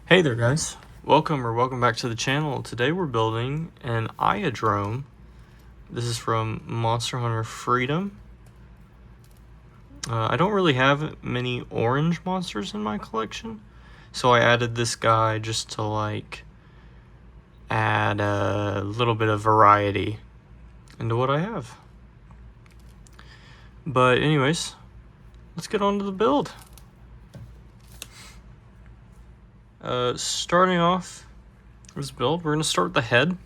Hey there guys, welcome back to the channel. Today we're building an Iodrome. This is from Monster Hunter Freedom. I don't really have many orange monsters in my collection, so I added this guy just to like add a little bit of variety into what I have. But anyways, let's get on to the build. Starting off this build, we're going to start with the head.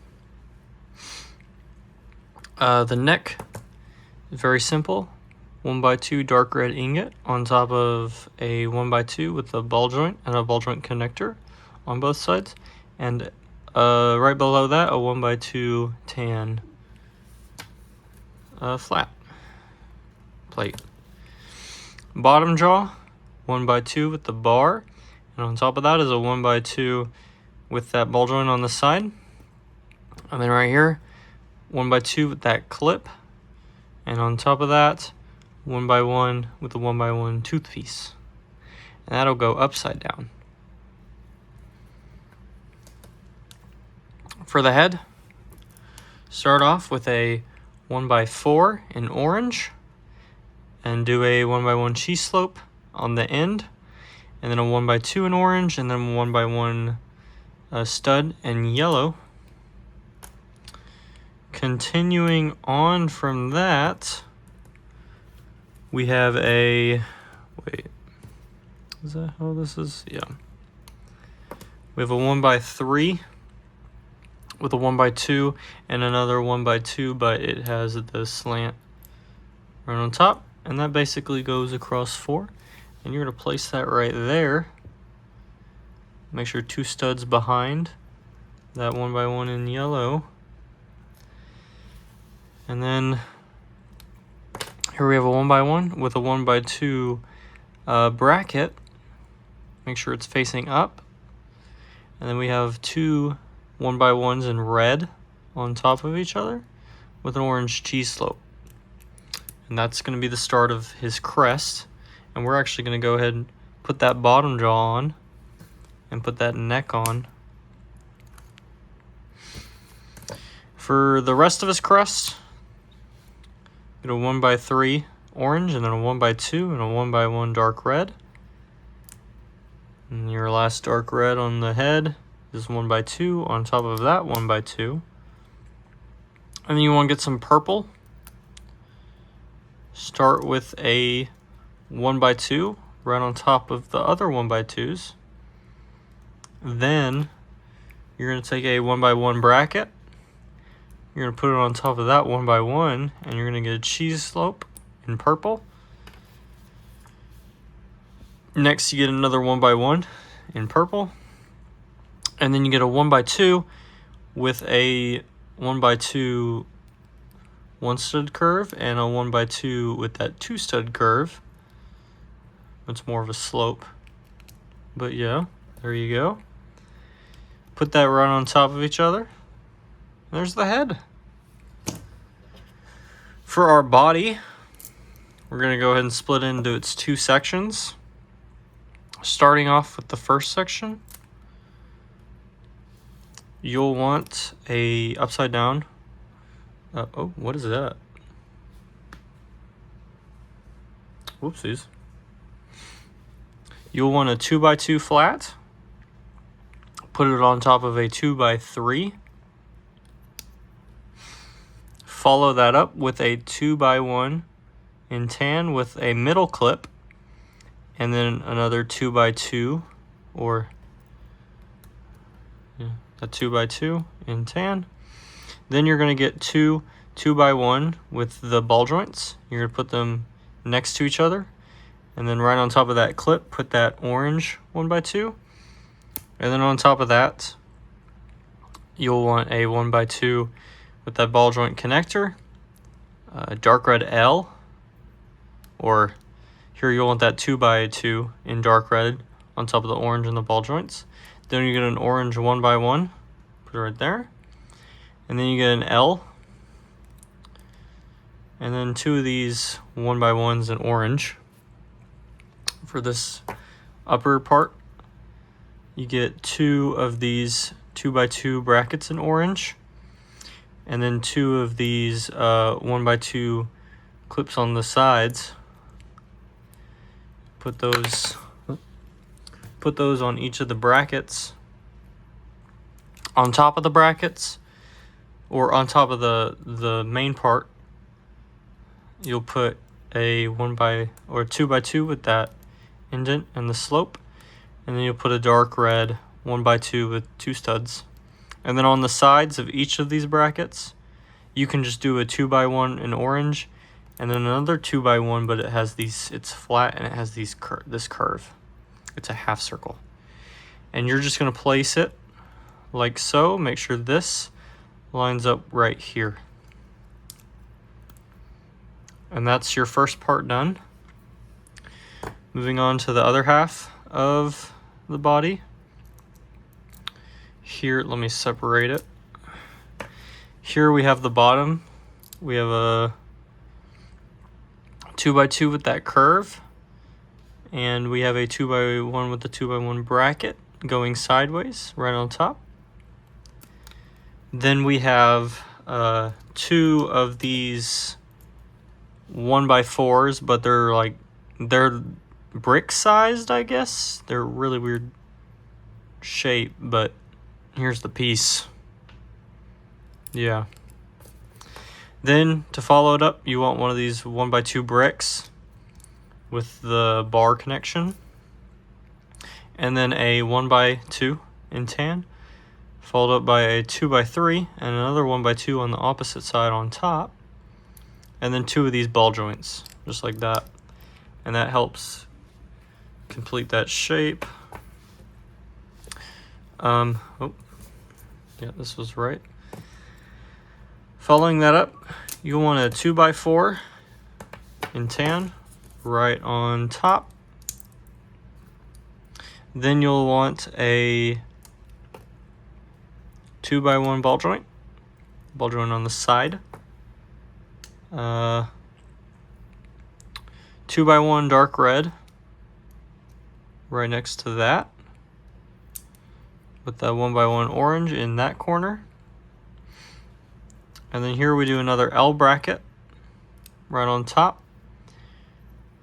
The neck is very simple. 1x2 dark red ingot on top of a 1x2 with a ball joint and a ball joint connector on both sides. And right below that, a 1x2 tan flat plate. Bottom jaw, 1x2 with the bar. And on top of that is a 1x2 with that ball joint on the side. And then right here, 1x2 with that clip. And on top of that, 1x1 with a 1x1 tooth piece. And that'll go upside down. For the head, start off with a 1x4 in orange. And do a 1x1 cheese slope on the end. And then a 1x2 in orange, and then 1x1 stud in yellow. Continuing on from that, we have a, wait, is that how this is? Yeah. We have a 1x3 with a 1x2 and another 1x2, but it has the slant right on top, and that basically goes across 4. And you're going to place that right there. Make sure 2 studs behind that 1x1 in yellow. And then here we have a 1x1 with a 1x2 bracket. Make sure it's facing up. And then we have 2 1x1s in red on top of each other with an orange cheese slope. And that's going to be the start of his crest. And we're actually going to go ahead and put that bottom jaw on and put that neck on. For the rest of his crest, get a 1x3 orange and then a 1x2 and a 1x1 dark red. And your last dark red on the head is 1x2 on top of that 1x2. And then you want to get some purple. Start with a 1x2 right on top of the other 1x2s. Then you're going to take a 1x1 bracket. You're going to put it on top of that 1x1, and you're going to get a cheese slope in purple. Next, you get another 1x1 in purple. And then you get a 1x2 with a 1x2 1 stud curve and a 1x2 with that 2 stud curve. It's more of a slope, but yeah, there you go. Put that right on top of each other. There's the head. For our body, we're going to go ahead and split into its 2 sections. Starting off with the first section, you'll want a upside down. Oh, what is that? Whoopsies. You'll want a 2x2 flat. Put it on top of a 2x3. Follow that up with a 2x1 in tan with a middle clip. And then another 2x2 or a 2x2 in tan. Then you're going to get 2 2x1 with the ball joints. You're going to put them next to each other. And then right on top of that clip, put that orange 1x2. And then on top of that, you'll want a 1x2 with that ball joint connector, dark red L, or here you'll want that 2x2 in dark red on top of the orange and the ball joints. Then you get an orange 1x1, put it right there. And then you get an L. And then 2 of these 1x1s in orange for this upper part. you get 2 of these 2x2 brackets in orange, and then 2 of these 1x2 clips on the sides. Put those on each of the brackets. On top of the brackets, or on top of the main part, you'll put a 2x2 with that indent and the slope, and then you'll put a dark red 1x2 with 2 studs. And then on the sides of each of these brackets, you can just do a 2x1 in orange, and then another 2x1, but it's flat and it has this curve. It's a half circle. And you're just gonna place it like so. Make sure this lines up right here. And that's your first part done. Moving on to the other half of the body. Here, let me separate it. Here we have the bottom. We have a 2x2 with that curve, and we have a 2x1 with the 2x1 bracket going sideways right on top. Then we have 2 of these 1x4s, but they're brick sized, I guess. They're really weird shape, but here's the piece. Yeah. Then to follow it up, you want one of these 1x2 bricks with the bar connection, and then a 1x2 in tan, followed up by a 2x3 and another 1x2 on the opposite side on top, and then 2 of these ball joints, just like that. And that helps complete that shape. Oh, yeah, this was right. Following that up, you want a 2x4 in tan right on top. Then you'll want a 2x1 ball joint on the side. 2x1 dark red right next to that, with that 1x1 orange in that corner. And then here we do another L bracket right on top.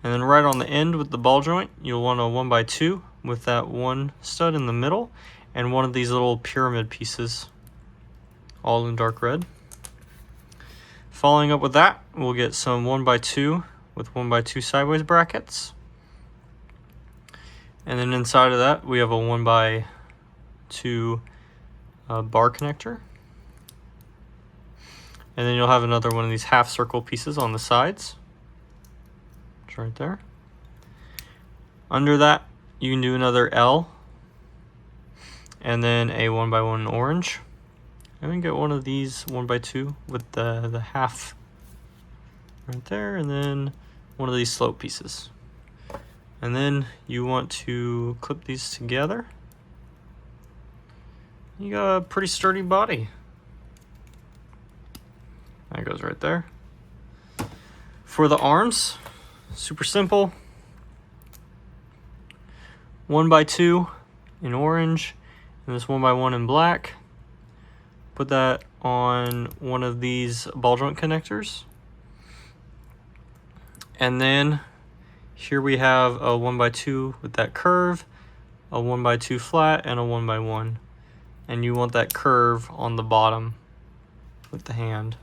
And then right on the end with the ball joint, you'll want a 1x2 with that 1 stud in the middle, and one of these little pyramid pieces, all in dark red. Following up with that, we'll get some 1x2 with 1x2 sideways brackets. And then inside of that, we have a 1x2 bar connector. And then you'll have another one of these half circle pieces on the sides. It's right there. Under that, you can do another L, and then a 1x1 orange. And then get one of these 1x2 with the half right there, and then one of these slope pieces. And then you want to clip these together. You got a pretty sturdy body. That goes right there. For the arms, super simple. 1x2 in orange, and this 1x1 in black. Put that on one of these ball joint connectors. And then here we have a 1x2 with that curve, a 1x2 flat, and a 1x1. And you want that curve on the bottom with the hand.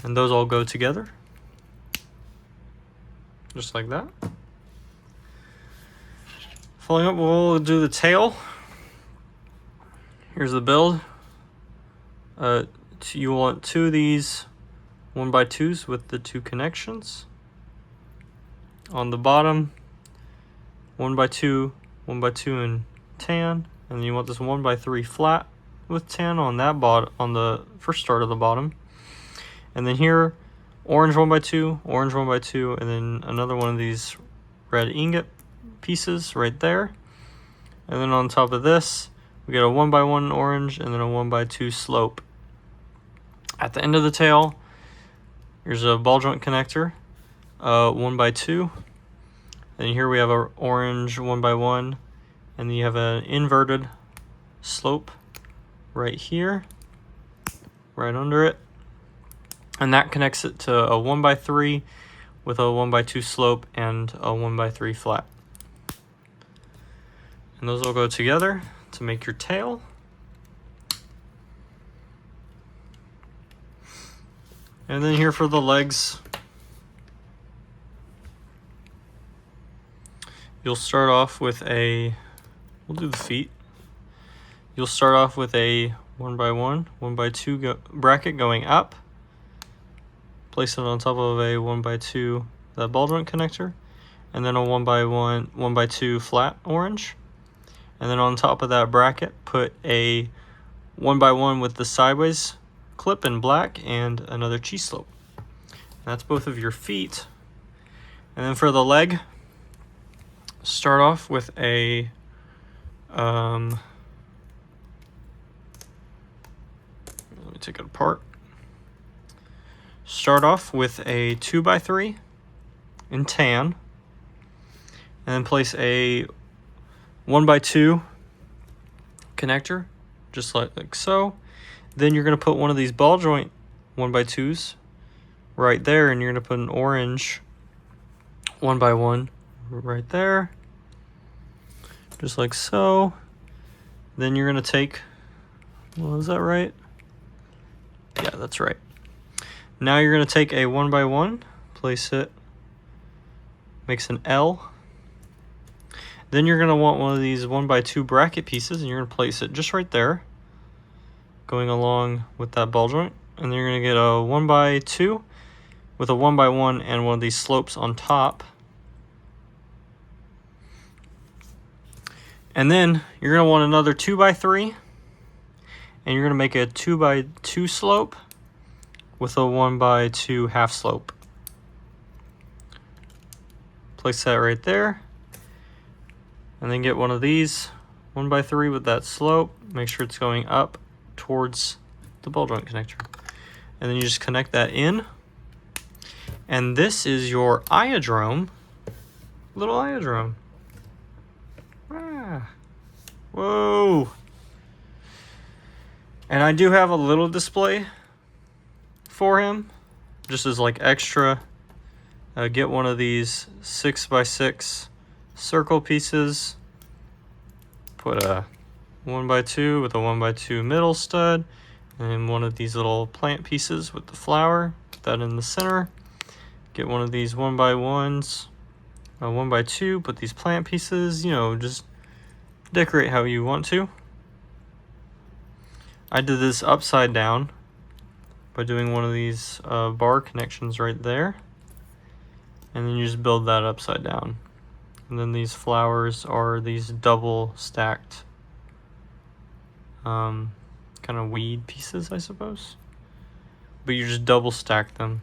And those all go together, just like that. Following up, we'll do the tail. Here's the build. You want 2 of these 1x2s with the 2 connections. On the bottom, 1x2 in tan, and then you want this 1x3 flat with tan on that on the first start of the bottom. And then here, orange 1x2, orange 1x2, and then another one of these red ingot pieces right there. And then on top of this, we get a 1x1 orange and then a 1x2 slope. At the end of the tail, here's a ball joint connector, 1x2. And here we have an orange 1x1 and then you have an inverted slope right here, right under it, and that connects it to a 1x3 with a 1x2 slope and a 1x3 flat. And those will go together to make your tail. And then here for the legs, you'll start off with we'll do the feet. You'll start off with a 1x1, 1x2 bracket going up. Place it on top of a 1x2, that ball joint connector, and then a 1x1, 1x2 flat orange. And then on top of that bracket, put a 1x1 with the sideways clip in black and another cheese slope. That's both of your feet. And then for the leg, start off with a let me take it apart. Start off with a 2x3 in tan, and then place a 1x2 connector, just like so. Then you're going to put one of these ball joint 1x2s right there, and you're going to put an orange 1x1 right there, just like so. Then you're going to take, well, is that right? Yeah, that's right. Now you're going to take a 1x1, place it, makes an L. Then you're going to want one of these 1x2 bracket pieces, and you're going to place it just right there, going along with that ball joint. And then you're going to get a 1x2 with a 1x1 and one of these slopes on top. And then you're going to want another 2x3, and you're going to make a 2x2 slope with a 1x2 half slope. Place that right there. And then get one of these 1x3 with that slope. Make sure it's going up towards the ball joint connector. And then you just connect that in. And this is your iodrome, little iodrome. Ah. Whoa. And I do have a little display for him, just as like extra. Get one of these 6x6 circle pieces, put a 1x2 with a 1x2 middle stud, and one of these little plant pieces with the flower, put that in the center. Get one of these 1x1s, a 1x2, put these plant pieces, just decorate how you want to. I did this upside down by doing one of these bar connections right there, and then you just build that upside down. And then these flowers are these double stacked kind of weed pieces, I suppose, but you just double stack them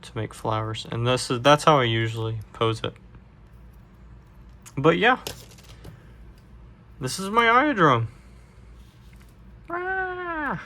to make flowers. And that's how I usually pose it. But yeah, this is my iodrome. Ah.